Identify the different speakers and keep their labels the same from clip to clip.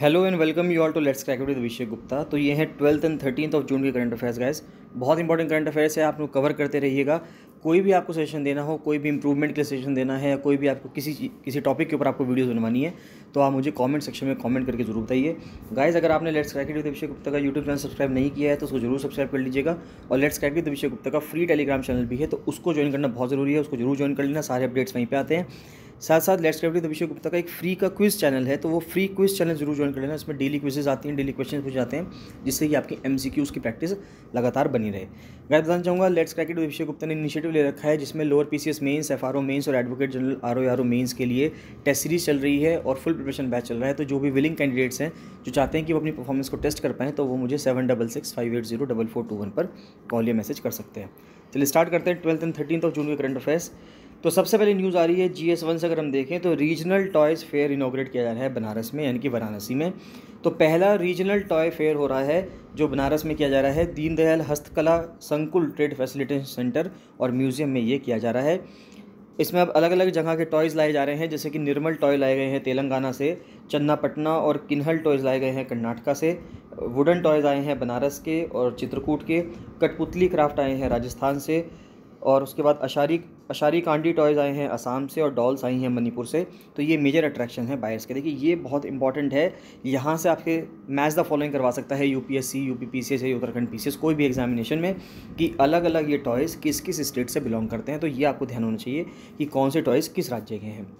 Speaker 1: Hello and welcome you all to let's crack it with Abhishek Gupta. तो ये है 12th and 13th of June के current affairs guys. बहुत important current affairs है, आप लोग कवर करते रहिएगा। कोई भी आपको सेशन देना हो, कोई भी इंप्रूवमेंट के लिए सेशन देना है या कोई भी आपको किसी टॉपिक के ऊपर आपको वीडियोस बनवानी है तो आप मुझे कमेंट सेक्शन में कमेंट करके जरूर बताइए गाइस। अगर आपने let's crack it with Abhishek Gupta का यूट्यूब चैनल सब्सक्राइब नहीं किया है तो उसको जरूर सब्सक्राइब कर लीजिएगा। और let's crack it with Abhishek Gupta का फ्री टेलीग्राम चैनल भी है तो उसको ज्वाइन करना बहुत ज़रूरी है, उसको जरूर ज्वाइन कर लेना, सारे अपडेट्स वहीं पे आते हैं। साथ साथ let's crack with Abhishek Gupta का एक फ्री का क्विज चैनल है तो वो फ्री क्विज चैनल जरूर ज्वाइन कर लेना। इसमें डेली क्विजेज आती हैं, डेली क्वेश्चन पूछे जाते हैं जिससे कि आपकी MCQs की प्रैक्टिस लगातार बनी रहे। मैं बताना चाहूँगा let's crack it with Abhishek Gupta ने इनिशिएटिव ले रखा है जिसमें lower PCS mains, FRO mains और एडवोकेट जनरल RO मेंस के लिए टेस्ट सीरीज चल रही है और फुल प्रिपरेशन बैच चल रहा है। तो जो भी विलिंग कैंडिडेट्स हैं जो चाहते हैं कि वो अपनी परफॉर्मेंस को टेस्ट कर पाएँ तो वो मुझे 7665804421 पर कॉल या मैसेज कर सकते हैं। चलिए स्टार्ट करते हैं 12th and 13th of June के करंट अफेयर्स। तो सबसे पहले न्यूज़ आ रही है GS1 से। अगर हम देखें तो रीजनल टॉयज़ फेयर इनॉग्रेट किया जा रहा है बनारस में, यानी कि वाराणसी में। तो पहला रीजनल टॉय फेयर हो रहा है जो बनारस में किया जा रहा है। दीनदयाल हस्तकला संकुल ट्रेड फैसिलिटेशन सेंटर और म्यूज़ियम में ये किया जा रहा है। इसमें अब अलग अलग जगह के टॉयज़ लाए जा रहे हैं, जैसे कि निर्मल टॉय लाए गए हैं तेलंगाना से, चन्नापटना और किन्हल टॉयज़ लाए गए हैं कर्नाटका से, वुडन टॉयज़ आए हैं बनारस के और चित्रकूट के, कठपुतली क्राफ्ट आए हैं राजस्थान से, और उसके बाद अशारी कांडी टॉयज़ आए हैं असम से और डॉल्स आई हैं मणिपुर से। तो ये मेजर अट्रैक्शन है बायर्स के। देखिए ये बहुत इंपॉर्टेंट है, यहाँ से आपके मैच द फॉलोइंग करवा सकता है UPSC, UP PCS या उत्तराखंड PCS कोई भी एग्जामिनेशन में कि अलग अलग ये टॉयज़ किस किस स्टेट से बिलोंग करते हैं। तो ये आपको ध्यान होना चाहिए कि कौन से टॉयज़ किस राज्य के हैं।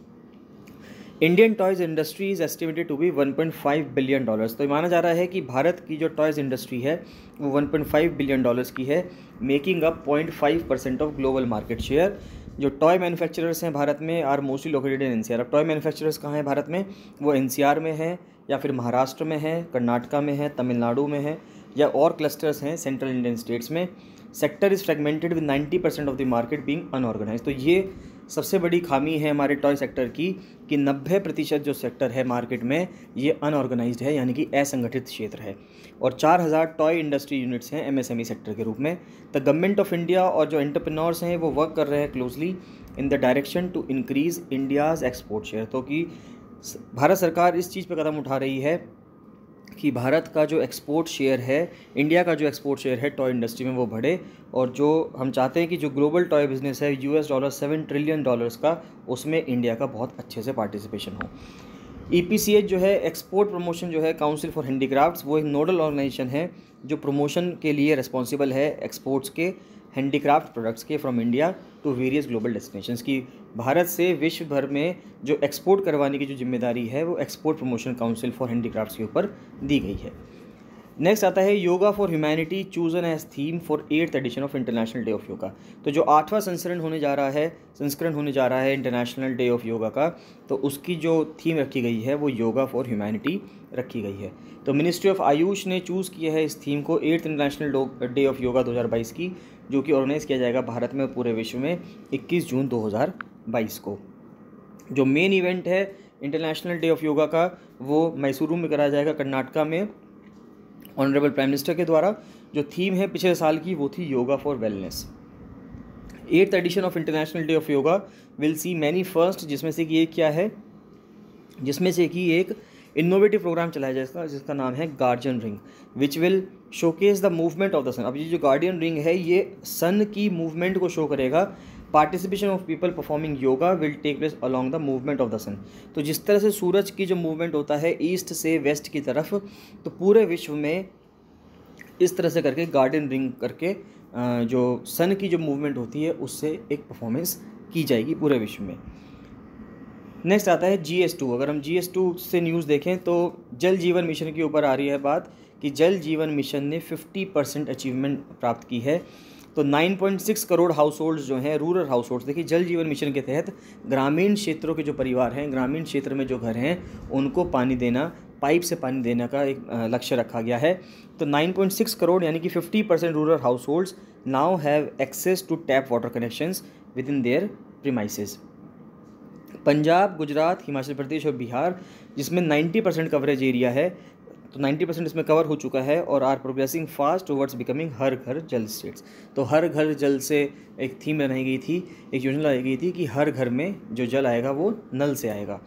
Speaker 1: Indian toys industry is estimated to be $1.5 billion. तो माना जा रहा है कि भारत की जो टॉयज़ इंडस्ट्री है वो $1.5 बिलियन की है, making up 0.5% of global market share. जो टॉय मैन्युफैक्चरर्स हैं भारत में are mostly located in NCR। अब टॉय मैन्युफैक्चरर्स कहाँ हैं भारत में? वो NCR में है या फिर महाराष्ट्र में है, कर्नाटका में है, तमिलनाडु में है या और क्लस्टर्स हैं सेंट्रल इंडियन स्टेट्स में। Sector is fragmented with 90% of the market being unorganised. तो ये सबसे बड़ी खामी है हमारे टॉय सेक्टर की कि 90% जो सेक्टर है मार्केट में ये अनऑर्गेनाइज्ड है, यानी कि असंगठित क्षेत्र है। और 4000 टॉय इंडस्ट्री यूनिट्स हैं MSME सेक्टर के रूप में। द गवर्नमेंट ऑफ इंडिया और जो एंटरप्रेन्योर्स हैं वो वर्क कर रहे हैं closely in the direction to increase India's export share. तो कि भारत सरकार इस चीज़ पर कदम उठा रही है कि भारत का जो एक्सपोर्ट शेयर है, इंडिया का जो एक्सपोर्ट शेयर है टॉय इंडस्ट्री में वो बढ़े। और जो हम चाहते हैं कि जो ग्लोबल टॉय बिजनेस है $7 ट्रिलियन का, उसमें इंडिया का बहुत अच्छे से पार्टिसिपेशन हो। EPCH जो है एक्सपोर्ट प्रमोशन जो है काउंसिल फॉर हैंडीक्राफ्ट्स, वो एक नोडल ऑर्गेनाइजेशन है जो प्रमोशन के लिए रिस्पॉन्सिबल है एक्सपोर्ट्स के हैंडीक्राफ्ट प्रोडक्ट्स के from India to various global destinations की। भारत से विश्व भर में जो एक्सपोर्ट करवाने की जो जिम्मेदारी है वो export promotion council for handicrafts के ऊपर दी गई है। नेक्स्ट आता है yoga for humanity chosen as theme for 8th edition of international day of yoga. तो जो 8वां संस्करण होने जा रहा है इंटरनेशनल डे ऑफ योगा का, तो उसकी जो थीम रखी गई है वो योगा फॉर ह्यूमैनिटी रखी गई है। तो मिनिस्ट्री ऑफ आयुष ने चूज़ किया है इस थीम को 8th international day of yoga 2022 की, जो कि ऑर्गेनाइज़ किया जाएगा भारत में पूरे विश्व में 21 जून 2022 को। जो मेन इवेंट है इंटरनेशनल डे ऑफ योगा का वो मैसूरू में कराया जाएगा कर्नाटका में ऑनरेबल प्राइम मिनिस्टर के द्वारा। जो थीम है पिछले साल की वो थी yoga for wellness. 8th edition of international day of yoga will see many first, जिसमें से कि एक इनोवेटिव प्रोग्राम चलाया जाएगा जिसका नाम है guardian ring, which will showcase the movement of the sun. अब ये जो गार्डियन रिंग है ये सन की मूवमेंट को शो करेगा। Participation of people performing yoga will take place along the movement of the sun. तो जिस तरह से सूरज की जो मूवमेंट होता है ईस्ट से वेस्ट की तरफ, तो पूरे विश्व में इस तरह से करके गार्डियन रिंग करके जो सन की जो मूवमेंट होती है उससे एक परफॉर्मेंस की जाएगी पूरे विश्व में। नेक्स्ट आता है GS2। अगर हम GS2 से न्यूज़ देखें तो जल जीवन मिशन के ऊपर आ रही है बात कि जल जीवन मिशन ने 50% अचीवमेंट प्राप्त की है। तो 9.6 करोड़ हाउस होल्ड्स जो हैं रूरल हाउस होल्ड्स, देखिए जल जीवन मिशन के तहत ग्रामीण क्षेत्रों के जो परिवार हैं, ग्रामीण क्षेत्र में जो घर हैं उनको पानी देना, पाइप से पानी देने का एक लक्ष्य रखा गया है। तो 9.6 करोड़ यानी कि 50% rural households now have access to tap water connections within their premises. Punjab, Gujarat, Himachal Pradesh और बिहार, जिसमें 90% कवरेज एरिया है, तो 90% इसमें कवर हो चुका है और are progressing fast towards becoming Har Ghar Jal states. तो हर घर जल से एक थीम बनाई गई थी, एक योजना लाई गई थी कि हर घर में जो जल आएगा वो नल से आएगा।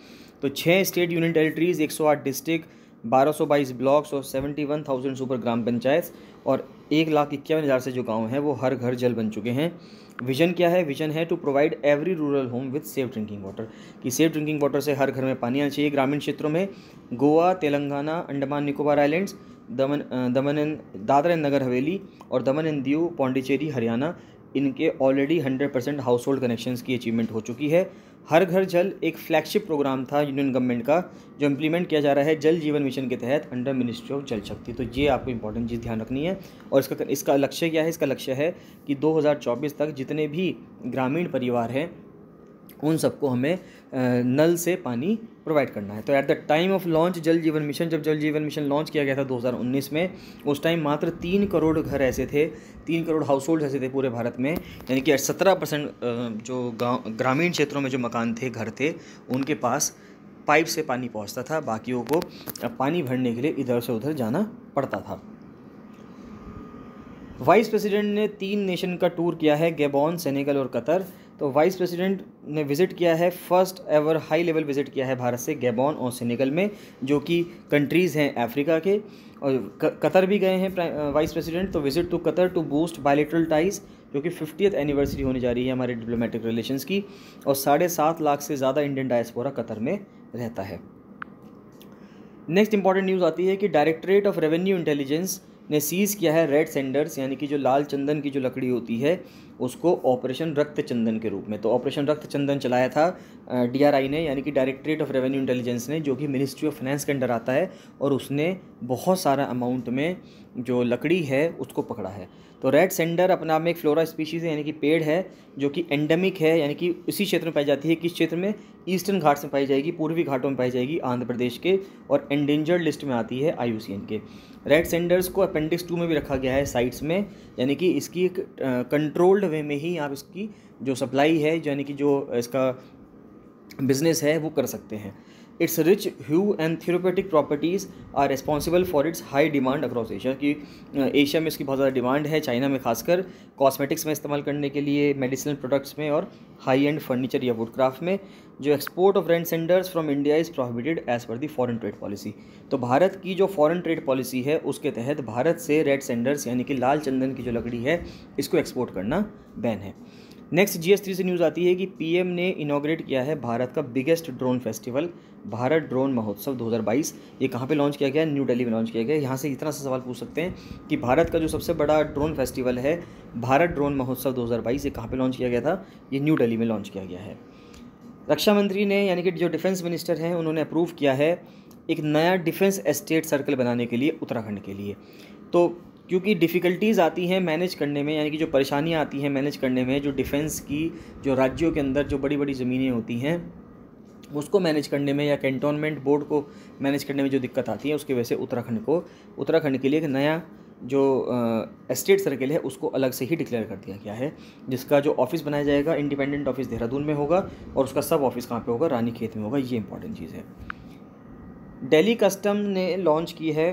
Speaker 1: तो 6 state union territories, 108 district, 1222 blocks और 71,000 सुपर ग्राम पंचायत और 1,51,000 से जो गांव हैं वो हर घर जल बन चुके हैं। विजन क्या है? विजन है to provide every rural home with safe drinking water, कि सेफ ड्रिंकिंग वाटर से हर घर में पानी आना चाहिए। ग्रामीण क्षेत्रों में गोवा, तेलंगाना, अंडमान निकोबार आइलैंड्स, दादरा एंड नगर हवेली और दमन एंड दीव, पौंडीचेरी, हरियाणा, इनके ऑलरेडी 100% हाउस होल्ड कनेक्शंस की अचीवमेंट हो चुकी है। हर घर जल एक फ्लैगशिप प्रोग्राम था यूनियन गवर्नमेंट का, जो इम्प्लीमेंट किया जा रहा है जल जीवन मिशन के तहत अंडर मिनिस्ट्री ऑफ जल शक्ति। तो ये आपको इंपॉर्टेंट चीज़ ध्यान रखनी है। और इसका लक्ष्य क्या है? इसका लक्ष्य है कि 2024 तक जितने भी ग्रामीण परिवार हैं उन सबको हमें नल से पानी प्रोवाइड करना है। तो at the time of launch जल जीवन मिशन, जब जल जीवन मिशन लॉन्च किया गया था 2019 में, उस टाइम मात्र 3 करोड़ घर ऐसे थे, 3 करोड़ हाउस होल्ड ऐसे थे पूरे भारत में, यानी कि 17% जो ग्रामीण क्षेत्रों में जो मकान थे, घर थे, उनके पास पाइप से पानी पहुंचता था। बाकियों को पानी भरने के लिए इधर से उधर जाना पड़ता था। वाइस प्रेसिडेंट ने 3 नेशन का टूर किया है, गैबॉन, सेनेगल और कतर। तो वाइस प्रेसिडेंट ने विज़िट किया है, first ever high level visit किया है भारत से गैबॉन और सेनेगल में, जो कि कंट्रीज़ हैं अफ्रीका के। और कतर भी गए हैं वाइस प्रेसिडेंट। तो visit to Qatar to boost bilateral ties, जो कि 50th एनिवर्सरी होने जा रही है हमारे डिप्लोमेटिक रिलेशंस की। और 7.5 लाख से ज़्यादा इंडियन डायस्पोरा कतर में रहता है। नेक्स्ट इंपॉर्टेंट न्यूज़ आती है कि डायरेक्टरेट ऑफ रेवेन्यू इंटेलिजेंस ने सीज़ किया है रेड सेंडर्स, यानी कि जो लाल चंदन की जो लकड़ी होती है उसको ऑपरेशन रक्त चंदन के रूप में। तो ऑपरेशन रक्त चंदन चलाया था DRI ने, यानी कि डायरेक्टरेट ऑफ रेवेन्यू इंटेलिजेंस ने, जो कि मिनिस्ट्री ऑफ फाइनेंस के अंडर आता है, और उसने बहुत सारा अमाउंट में जो लकड़ी है उसको पकड़ा है। तो रेड सेंडर अपने आप में एक फ्लोरा स्पीशीज़ है, यानी कि पेड़ है, जो कि एंडेमिक है, यानी कि इसी क्षेत्र में पाई जाती है। किस क्षेत्र में? ईस्टर्न घाट्स में पाई जाएगी, पूर्वी घाटों में पाई जाएगी आंध्र प्रदेश के, और एंडेंजर्ड लिस्ट में आती है IUCN के। रेड सेंडर्स को अपेंडिक्स 2 में भी रखा गया है साइट्स में, यानी कि इसकी एक कंट्रोल्ड वे में ही आप इसकी जो सप्लाई है, यानी कि जो इसका बिजनेस है, वो कर सकते हैं। It's rich hue and therapeutic properties are responsible for its high demand across Asia, कि एशिया में इसकी बहुत ज़्यादा डिमांड है, चाइना में खासकर कॉस्मेटिक्स में इस्तेमाल करने के लिए, मेडिसिनल प्रोडक्ट्स में और हाई एंड फर्नीचर या वुड क्राफ्ट में। जो export of red sanders from India is prohibited as per the foreign trade policy. तो भारत की जो फॉरेन ट्रेड पॉलिसी है उसके तहत भारत से रेड सेंडर्स, यानी कि लाल चंदन की जो लकड़ी है, इसको एक्सपोर्ट करना बैन है। नेक्स्ट GS3 से न्यूज़ आती है कि PM ने इनॉग्रेट किया है भारत का biggest drone festival, Bharat drone महोत्सव 2022। ये कहाँ पे लॉन्च किया गया? न्यू दिल्ली में लॉन्च किया गया। यहाँ से इतना सा सवाल पूछ सकते हैं कि भारत का जो सबसे बड़ा ड्रोन फेस्टिवल है भारत ड्रोन महोत्सव 2022, ये कहाँ पे लॉन्च किया गया था? ये न्यू दिल्ली में लॉन्च किया गया है। रक्षा मंत्री ने, यानी कि जो डिफेंस मिनिस्टर हैं, उन्होंने अप्रूव किया है एक नया डिफेंस एस्टेट सर्कल बनाने के लिए उत्तराखंड के लिए। तो क्योंकि डिफ़िकल्टीज़ आती हैं मैनेज करने में, यानी कि जो परेशानियां आती हैं मैनेज करने में, जो डिफेंस की जो राज्यों के अंदर जो बड़ी बड़ी ज़मीनें होती हैं उसको मैनेज करने में, या कैंटोनमेंट बोर्ड को मैनेज करने में जो दिक्कत आती है, उसकी वजह से उत्तराखंड के लिए एक नया जो एस्टेट सर्कल है उसको अलग से ही डिक्लेयर कर दिया गया है, जिसका जो ऑफिस बनाया जाएगा इंडिपेंडेंट ऑफिस देहरादून में होगा, और उसका सब ऑफिस कहाँ पे होगा? रानीखेत में होगा। ये इंपॉर्टेंट चीज़ है। दिल्ली कस्टम ने लॉन्च की है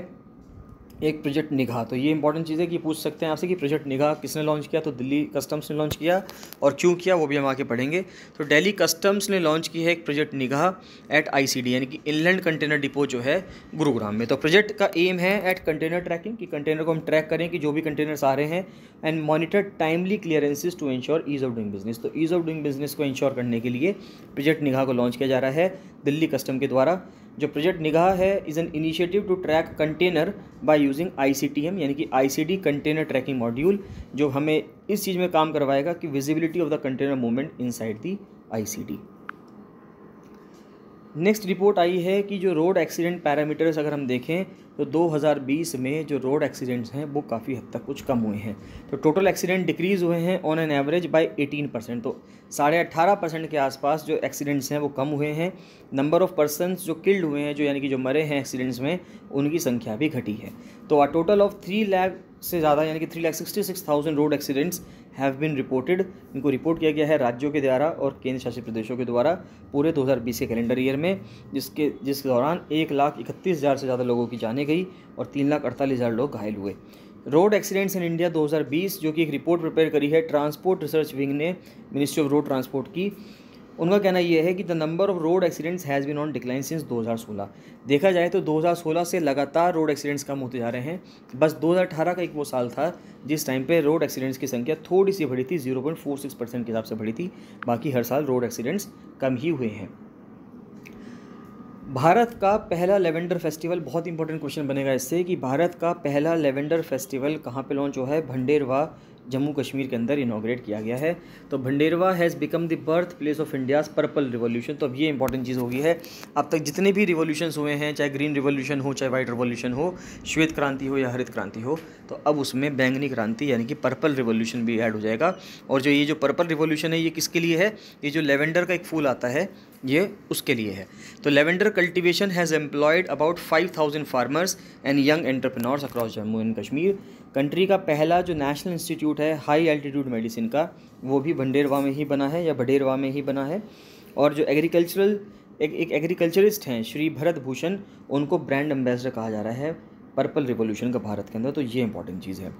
Speaker 1: एक प्रोजेक्ट निगाह। तो ये इंपॉर्टेंट चीज़ है कि पूछ सकते हैं आपसे कि प्रोजेक्ट निगाह किसने लॉन्च किया? तो दिल्ली कस्टम्स ने लॉन्च किया, और क्यों किया वो भी हम आगे पढ़ेंगे। तो दिल्ली कस्टम्स ने लॉन्च की है एक प्रोजेक्ट निगाह एट ICD, यानी कि इनलैंड कंटेनर डिपो जो है गुरुग्राम में। तो प्रोजेक्ट का एम है एट कंटेनर ट्रैकिंग, कि कंटेनर को हम ट्रैक करें कि जो भी कंटेनर्स आ रहे हैं, and monitor timely clearances to ensure ease of doing business. तो ईज़ ऑफ डूइंग बिजनेस को इंश्योर करने के लिए प्रोजेक्ट निगाह को लॉन्च किया जा रहा है दिल्ली कस्टम के द्वारा। जो प्रोजेक्ट निगाह है is an initiative to track container by using ICTM, यानी कि ICD कंटेनर ट्रैकिंग मॉड्यूल, जो हमें इस चीज़ में काम करवाएगा कि visibility of the container movement inside the ICD। Next report आई है कि जो रोड एक्सीडेंट पैरामीटर्स अगर हम देखें तो 2020 में जो रोड एक्सीडेंट्स हैं वो काफ़ी हद तक कुछ कम हुए हैं। तो टोटल एक्सीडेंट डिक्रीज़ हुए हैं ऑन एन एवरेज बाय 18%। तो 18.5% के आसपास जो एक्सीडेंट्स हैं वो कम हुए हैं। नंबर ऑफ़ पर्सनस जो किल्ड हुए हैं, जो यानी कि जो मरे हैं एक्सीडेंट्स में, उनकी संख्या भी घटी है। तो अ टोटल ऑफ 3 लाख से ज़्यादा, यानी कि 3,66,000 road accidents have been reported. इनको रिपोर्ट किया गया है राज्यों के द्वारा और केंद्र शासित प्रदेशों के द्वारा पूरे 2020 के कैलेंडर ईयर में, जिसके दौरान 1,31,000 से ज़्यादा लोगों की जानें गई और 3,48,000 लोग घायल हुए। रोड एक्सीडेंट्स इन इंडिया 2020, जो कि एक रिपोर्ट प्रिपेयर करी है ट्रांसपोर्ट रिसर्च विंग ने, मिनिस्ट्री ऑफ रोड ट्रांसपोर्ट की, उनका कहना यह है कि the number of road accidents has been on decline since 2016। देखा जाए तो 2016 से लगातार रोड एक्सीडेंट्स कम होते जा रहे हैं। बस 2018 का एक वो साल था जिस टाइम पे रोड एक्सीडेंट्स की संख्या थोड़ी सी बढ़ी थी, 0.46% के हिसाब से बढ़ी थी। बाकी हर साल रोड एक्सीडेंट्स कम ही हुए हैं। भारत का पहला लेवेंडर फेस्टिवल, बहुत इंपॉर्टेंट क्वेश्चन बनेगा इससे कि भारत का पहला लेवेंडर फेस्टिवल कहाँ पे लॉन्च हुआ है? भंडेरवा, जम्मू कश्मीर के अंदर इनॉग्रेट किया गया है। तो Bhaderwah has become the birth place of India's purple revolution. तो अब ये इंपॉर्टेंट चीज़ होगी है, अब तक जितने भी रिवॉल्यूशंस हुए हैं, चाहे ग्रीन रिवॉल्यूशन हो, चाहे वाइट रिवॉल्यूशन हो, श्वेत क्रांति हो या हरित क्रांति हो, तो अब उसमें बैंगनी क्रांति यानी कि पर्पल रिवॉल्यूशन भी ऐड हो जाएगा। और जो ये जो पर्पल रिवॉल्यूशन है ये किसके लिए है? ये जो लेवेंडर का एक फूल आता है ये उसके लिए है। तो lavender cultivation has employed about 5000 farmers and young entrepreneurs across Jammu and Kashmir. Country का पहला जो नेशनल इंस्टीट्यूट है हाई एल्टीट्यूड मेडिसिन का, वो भी भंडेरवा में ही बना है या भडेरवा में ही बना है। और जो एक एग्रीकल्चरिस्ट हैं श्री भरत भूषण, उनको ब्रांड एम्बेसडर कहा जा रहा है पर्पल रिवॉल्यूशन का भारत के अंदर। तो ये इंपॉर्टेंट चीज़ है।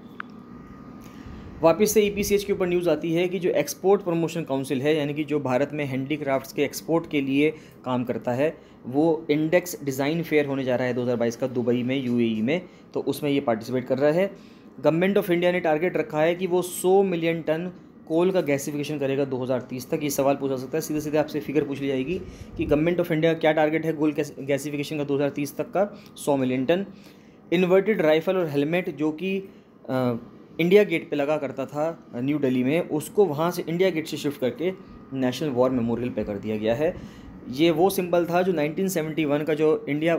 Speaker 1: वापस से EPCH के ऊपर न्यूज़ आती है कि जो एक्सपोर्ट प्रमोशन काउंसिल है, यानी कि जो भारत में हैंडीक्राफ्ट्स के एक्सपोर्ट के लिए काम करता है, वो इंडेक्स डिज़ाइन फेयर होने जा रहा है 2022 का दुबई में, UAE में। तो उसमें ये पार्टिसिपेट कर रहा है। गवर्नमेंट ऑफ इंडिया ने टारगेट रखा है कि वो 100 मिलियन टन कोल का गैसिफिकेशन करेगा 2030 तक। ये सवाल पूछा सकता है, सीधे सीधे आपसे फिगर पूछ ली जाएगी कि गवर्नमेंट ऑफ इंडिया का क्या टारगेट है कोल गैसिफिकेशन का 2030 तक का? 100 मिलियन टन। इन्वर्टेड राइफल और हेलमेट जो कि इंडिया गेट पे लगा करता था न्यू दिल्ली में, उसको वहाँ से इंडिया गेट से शिफ्ट करके नेशनल वॉर मेमोरियल पे कर दिया गया है। ये वो सिंबल था जो 1971 का जो इंडिया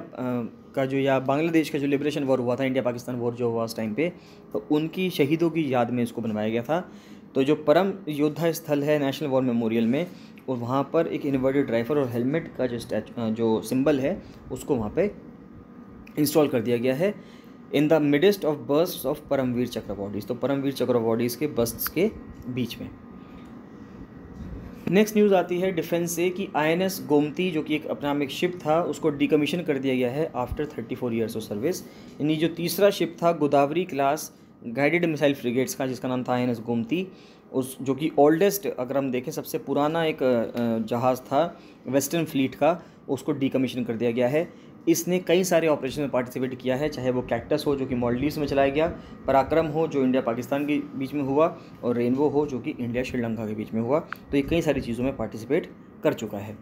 Speaker 1: का जो या बांग्लादेश का जो लिबरेशन वॉर हुआ था, इंडिया पाकिस्तान वॉर जो हुआ उस टाइम पे, तो उनकी शहीदों की याद में इसको बनवाया गया था। तो जो परम योद्धा स्थल है नेशनल वॉर मेमोरियल में, और वहाँ पर एक इन्वर्टेड राइफल और हेलमेट का जो सिंबल है उसको वहाँ पे इंस्टॉल कर दिया गया है in the midst of burst of Paramvir Chakra awardees. तो परमवीर चक्र अवॉर्डीज़ के बस्ट्स के बीच में। नेक्स्ट न्यूज़ आती है डिफेंस से कि INS गोमती जो कि एक अपना में एक शिप था, उसको डिकमीशन कर दिया गया है आफ्टर 34 ईयर्स ऑफ सर्विस। यानी जो तीसरा शिप था Godavari class guided missile frigates का, जिसका नाम था INS गोमती, उस जो कि ओल्डेस्ट, अगर हम देखें सबसे पुराना एक जहाज़ था वेस्टर्न फ्लीट का, उसको डिकमीशन कर दिया गया है। इसने कई सारे ऑपरेशन में पार्टिसिपेट किया है, चाहे वो कैक्टस हो जो कि मालदीव्स में चलाया गया, पराक्रम हो जो इंडिया पाकिस्तान के बीच में हुआ, और रेनबो हो जो कि इंडिया श्रीलंका के बीच में हुआ। तो ये कई सारी चीज़ों में पार्टिसिपेट कर चुका है।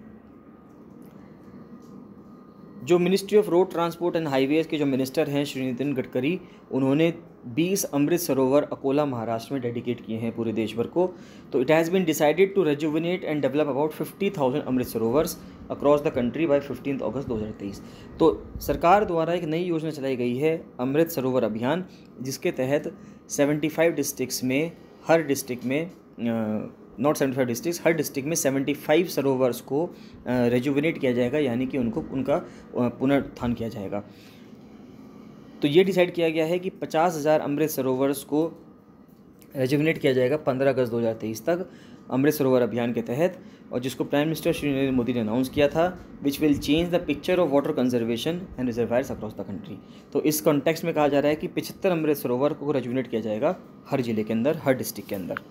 Speaker 1: जो ministry of road transport and highways के जो मिनिस्टर हैं श्री नितिन गडकरी, उन्होंने 20 अमृत सरोवर अकोला महाराष्ट्र में डेडिकेट किए हैं पूरे देश भर को। तो it has been decided to rejuvenate and develop about 50,000 Amrit Sarovars across the country by 15 अगस्त 2023। तो सरकार द्वारा एक नई योजना चलाई गई है अमृत सरोवर अभियान, जिसके तहत 75 डिस्ट्रिक्ट्स में, हर डिस्ट्रिक्ट में नॉट 75 डिस्ट्रिक्ट्स, हर डिस्ट्रिक्ट में 75 सरोवर्स को रेजुविनेट किया जाएगा, यानी कि उनका पुनरुत्थान किया जाएगा। तो ये डिसाइड किया गया है कि 50,000 अमृत सरोवर्स को रेजुविनेट किया जाएगा 15 अगस्त 2023 तक अमृत सरोवर अभियान के तहत, और जिसको प्राइम मिनिस्टर श्री नरेंद्र मोदी ने अनाउंस किया था, which will change the picture of water conservation and reservoirs across the country. तो इस कॉन्टेक्स्ट में कहा जा रहा है कि 75 अमृत सरोवर को रेजुविनेट किया जाएगा हर जिले के अंदर, हर डिस्ट्रिक्ट के अंदर।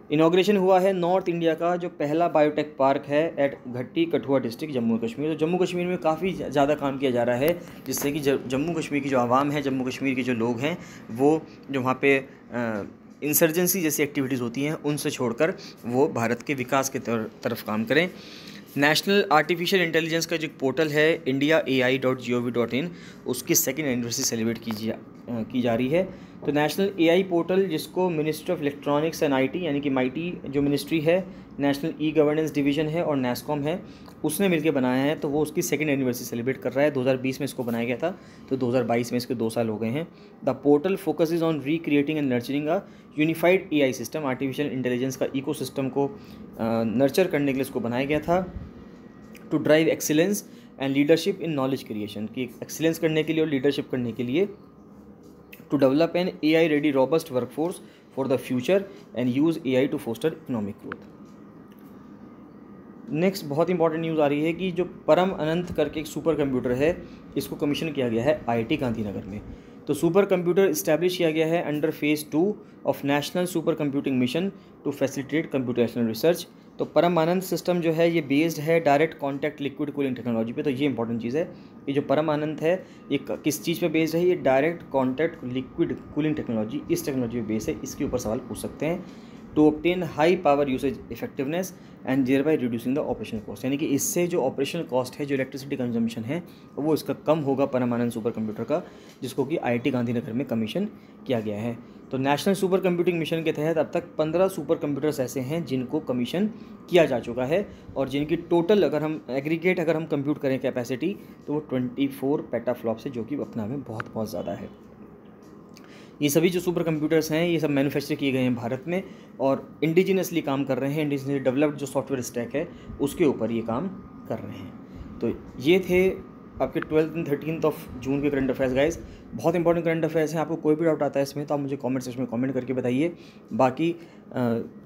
Speaker 1: इनॉग्रेशन हुआ है नॉर्थ इंडिया का जो पहला बायोटेक पार्क है एट घट्टी कठुआ डिस्ट्रिक्ट जम्मू कश्मीर। तो जम्मू कश्मीर में काफ़ी ज़्यादा काम किया जा रहा है, जिससे कि जम्मू कश्मीर की जो आवाम है, जम्मू कश्मीर के जो लोग हैं, वो जो वहाँ पे इंसर्जेंसी जैसी एक्टिविटीज़ होती हैं उनसे छोड़कर वो भारत के विकास के तरफ काम करें। नेशनल आर्टिफिशियल इंटेलिजेंस का जो पोर्टल है indiai.gov.in, उसकी सेकेंड एनिवर्सरी सेलिब्रेट की जा रही है। तो नेशनल AI पोर्टल, जिसको ministry of electronics and IT यानी कि MIT जो मिनिस्ट्री है, नेशनल गवर्नेंस डिवीज़न है और NASSCOM है, उसने मिलकर बनाया है। तो वो उसकी सेकेंड एनिवर्सरी सेलिब्रेट कर रहा है। 2020 में इसको बनाया गया था, तो 2022 में इसके 2 साल हो गए हैं। The portal focuses on recreating and nurturing a unified AI system. Artificial intelligence का इकोसिस्टम को नर्चर करने के लिए इसको बनाया गया था, to drive excellence and leadership in knowledge creation, की एक्सीलेंस करने के लिए और लीडरशिप करने के लिए, to develop an AI ready robust workforce for the future and use AI to foster economic growth. Next बहुत इंपॉर्टेंट न्यूज़ आ रही है कि जो परम अनंत करके एक सुपर कंप्यूटर है, इसको कमीशन किया गया है IIT गांधीनगर में। तो सुपर कंप्यूटर इस्टेब्लिश किया गया है under phase 2 of national super computing mission to facilitate computational research. तो परमानंद सिस्टम जो है ये बेस्ड है direct contact liquid cooling technology पे। तो ये इंपॉर्टेंट चीज़ है, ये जो परमानंद है ये किस चीज़ पे बेस्ड है, ये direct contact liquid cooling technology, इस टेक्नोलॉजी पे बेस्ड है। इसके ऊपर सवाल पूछ सकते हैं। To obtain high power usage effectiveness and thereby reducing the operation cost, यानी कि इससे जो ऑपरेशनल कॉस्ट है, जो इलेक्ट्रिसिटी कंजम्पशन है, वो इसका कम होगा परमानंद सुपर कंप्यूटर का, जिसको कि IIT गांधीनगर में कमीशन किया गया है। तो नेशनल सुपर कंप्यूटिंग मिशन के तहत अब तक 15 सुपर कंप्यूटर्स ऐसे हैं जिनको कमीशन किया जा चुका है, और जिनकी टोटल अगर हम एग्रीगेट अगर हम कंप्यूट करें कैपेसिटी तो वो 24 पेटाफ्लॉप्स है, जो कि अपना में बहुत बहुत ज़्यादा है। ये सभी जो सुपर कंप्यूटर्स हैं ये सब मैन्युफैक्चर किए गए हैं भारत में, और इंडिजिनसली काम कर रहे हैं। इंडिजिनसली डेवलप्ड जो सॉफ्टवेयर स्टैक है उसके ऊपर ये काम कर रहे हैं। तो ये थे आपके 12th and 13th of June के करंट अफेयर्स गाइस। बहुत इंपॉर्टेंट करंट अफेयर्स हैं। आपको कोई भी डाउट आता है इसमें तो आप मुझे कमेंट सेक्शन में कमेंट करके बताइए। बाकी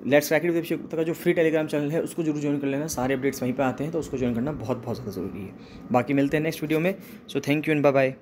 Speaker 1: let's crack it with Abhishek Gupta का जो फ्री टेलीग्राम चैनल है उसको जरूर ज्वाइन कर लेना, सारे अपडेट्स वहीं पे आते हैं, तो उसको ज्वाइन करना बहुत बहुत ज़्यादा ज़रूरी है। बाकी मिलते हैं नेक्स्ट वीडियो में। So thank you and bye bye.